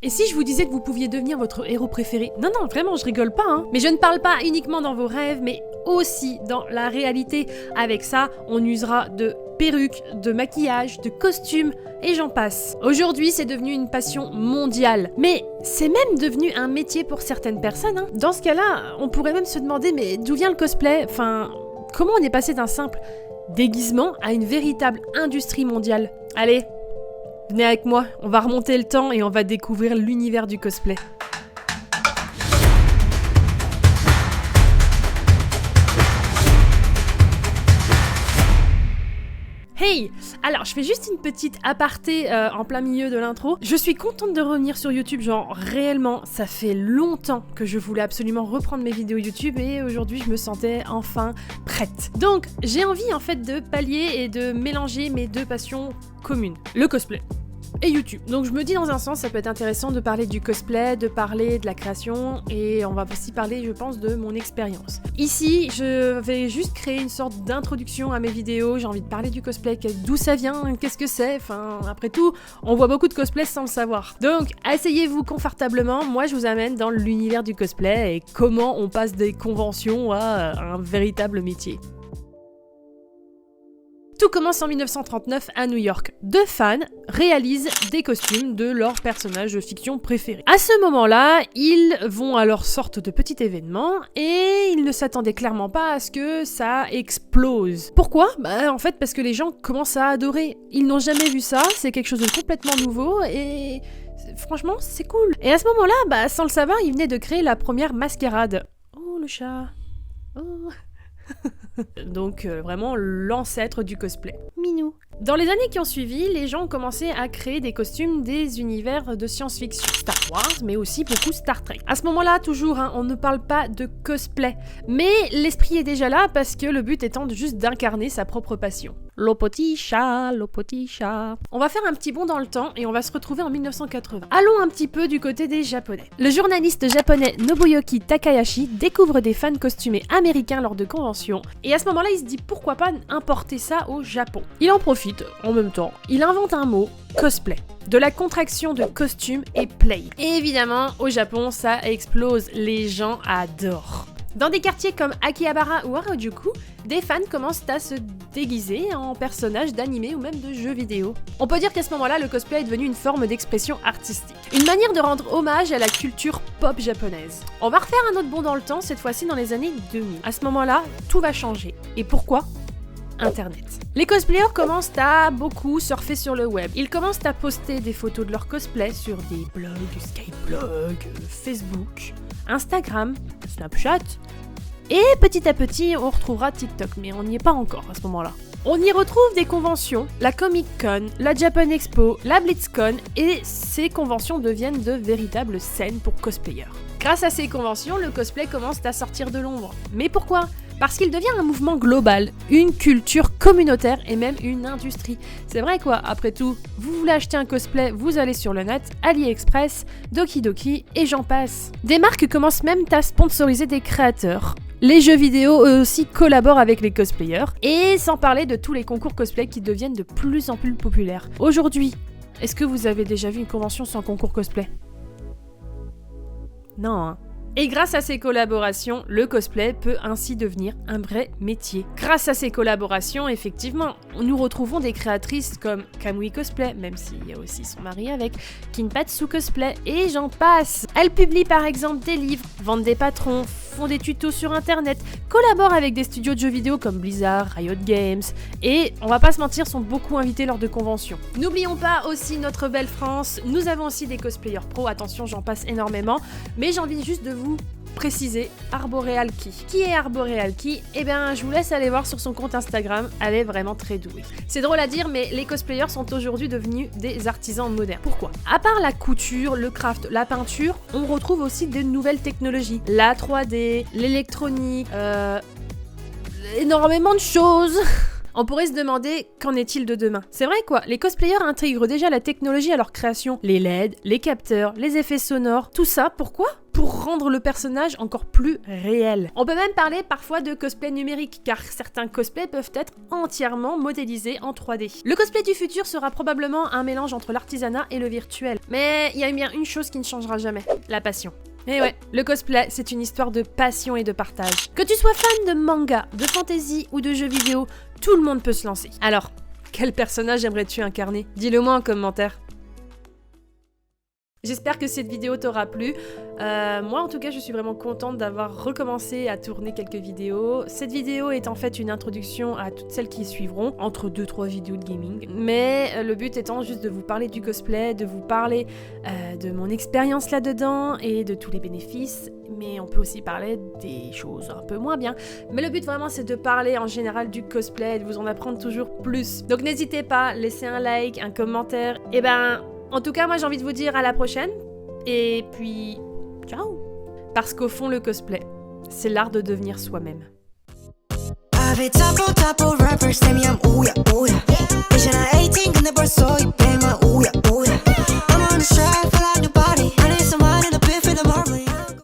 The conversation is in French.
Et si je vous disais que vous pouviez devenir votre héros préféré? Non, non, vraiment, je rigole pas, hein. Mais je ne parle pas uniquement dans vos rêves, mais aussi dans la réalité. Avec ça, on usera de perruques, de maquillage, de costumes, et j'en passe. Aujourd'hui, c'est devenu une passion mondiale. Mais c'est même devenu un métier pour certaines personnes, hein. Dans ce cas-là, on pourrait même se demander, mais d'où vient le cosplay? Enfin, comment on est passé d'un simple déguisement à une véritable industrie mondiale? Allez, venez avec moi, on va remonter le temps et on va découvrir l'univers du cosplay. Hey! Alors, je fais juste une petite aparté en plein milieu de l'intro. Je suis contente de revenir sur YouTube, genre réellement, ça fait longtemps que je voulais absolument reprendre mes vidéos YouTube et aujourd'hui je me sentais enfin prête. Donc, j'ai envie en fait de pallier et de mélanger mes deux passions communes, le cosplay et YouTube. Donc je me dis dans un sens ça peut être intéressant de parler du cosplay, de parler de la création et on va aussi parler je pense de mon expérience. Ici je vais juste créer une sorte d'introduction à mes vidéos, j'ai envie de parler du cosplay, d'où ça vient, qu'est-ce que c'est, enfin après tout on voit beaucoup de cosplay sans le savoir. Donc asseyez-vous confortablement, moi je vous amène dans l'univers du cosplay et comment on passe des conventions à un véritable métier. Tout commence en 1939 à New York. Deux fans réalisent des costumes de leurs personnages de fiction préférés. À ce moment-là, ils vont à leur sorte de petit événement et ils ne s'attendaient clairement pas à ce que ça explose. Pourquoi? En fait parce que les gens commencent à adorer. Ils n'ont jamais vu ça, c'est quelque chose de complètement nouveau et franchement c'est cool. Et à ce moment-là, sans le savoir, ils venaient de créer la première mascarade. Oh le chat. Oh. Donc vraiment l'ancêtre du cosplay. Minou. Dans les années qui ont suivi, les gens ont commencé à créer des costumes des univers de science-fiction, Star Wars, mais aussi beaucoup Star Trek. À ce moment-là, toujours, on ne parle pas de cosplay, mais l'esprit est déjà là parce que le but étant juste d'incarner sa propre passion. Le petit chat, le petit chat. On va faire un petit bond dans le temps et on va se retrouver en 1980. Allons un petit peu du côté des Japonais. Le journaliste japonais Nobuyuki Takahashi découvre des fans costumés américains lors de conventions et à ce moment-là, il se dit pourquoi pas importer ça au Japon. Il en profite en même temps. Il invente un mot, cosplay. De la contraction de costume et play. Et évidemment, au Japon, ça explose. Les gens adorent. Dans des quartiers comme Akihabara ou Harajuku, des fans commencent à se déguiser en personnages d'animés ou même de jeux vidéo. On peut dire qu'à ce moment-là, le cosplay est devenu une forme d'expression artistique. Une manière de rendre hommage à la culture pop japonaise. On va refaire un autre bond dans le temps, cette fois-ci dans les années 2000. À ce moment-là, tout va changer. Et pourquoi ? Internet. Les cosplayers commencent à beaucoup surfer sur le web. Ils commencent à poster des photos de leur cosplay sur des blogs, Skyblog, Facebook, Instagram, Snapchat. Et petit à petit, on retrouvera TikTok, mais on n'y est pas encore à ce moment-là. On y retrouve des conventions, la Comic Con, la Japan Expo, la BlitzCon, et ces conventions deviennent de véritables scènes pour cosplayers. Grâce à ces conventions, le cosplay commence à sortir de l'ombre. Mais pourquoi ? Parce qu'il devient un mouvement global, une culture communautaire et même une industrie. C'est vrai quoi, après tout, vous voulez acheter un cosplay, vous allez sur le net, AliExpress, Dokidoki et j'en passe. Des marques commencent même à sponsoriser des créateurs. Les jeux vidéo eux aussi collaborent avec les cosplayers, et sans parler de tous les concours cosplay qui deviennent de plus en plus populaires. Aujourd'hui, est-ce que vous avez déjà vu une convention sans concours cosplay ? Non, hein. Et grâce à ces collaborations, le cosplay peut ainsi devenir un vrai métier. Grâce à ces collaborations, effectivement, nous retrouvons des créatrices comme Kamui Cosplay, même s'il y a aussi son mari avec, Kinpatsu Cosplay, et j'en passe. Elles publient par exemple des livres, vendent des patrons, font des tutos sur internet, collaborent avec des studios de jeux vidéo comme Blizzard, Riot Games, et on va pas se mentir, sont beaucoup invités lors de conventions. N'oublions pas aussi notre belle France, nous avons aussi des cosplayers pro, attention j'en passe énormément, mais j'ai envie juste de vous préciser Arborealki. Qui est Arborealki ? Eh bien, je vous laisse aller voir sur son compte Instagram, elle est vraiment très douée. C'est drôle à dire, mais les cosplayers sont aujourd'hui devenus des artisans modernes. Pourquoi ? À part la couture, le craft, la peinture, on retrouve aussi de nouvelles technologies. La 3D, l'électronique, énormément de choses. On pourrait se demander qu'en est-il de demain. C'est vrai quoi, les cosplayers intègrent déjà la technologie à leur création. Les LED, les capteurs, les effets sonores, tout ça, pourquoi ? Pour rendre le personnage encore plus réel. On peut même parler parfois de cosplay numérique, car certains cosplays peuvent être entièrement modélisés en 3D. Le cosplay du futur sera probablement un mélange entre l'artisanat et le virtuel. Mais il y a bien une chose qui ne changera jamais, la passion. Et ouais, le cosplay, c'est une histoire de passion et de partage. Que tu sois fan de manga, de fantasy ou de jeux vidéo, tout le monde peut se lancer. Alors, quel personnage aimerais-tu incarner ? Dis-le moi en commentaire. J'espère que cette vidéo t'aura plu. Moi en tout cas je suis vraiment contente d'avoir recommencé à tourner quelques vidéos. Cette vidéo est en fait une introduction à toutes celles qui suivront, entre 2-3 vidéos de gaming. Mais le but étant juste de vous parler du cosplay, de vous parler de mon expérience là-dedans et de tous les bénéfices. Mais on peut aussi parler des choses un peu moins bien. Mais le but vraiment c'est de parler en général du cosplay et de vous en apprendre toujours plus. Donc n'hésitez pas, laissez un like, un commentaire. Et en tout cas, moi j'ai envie de vous dire à la prochaine, et puis ciao. Parce qu'au fond, le cosplay, c'est l'art de devenir soi-même. I'm on the track, feel like nobody.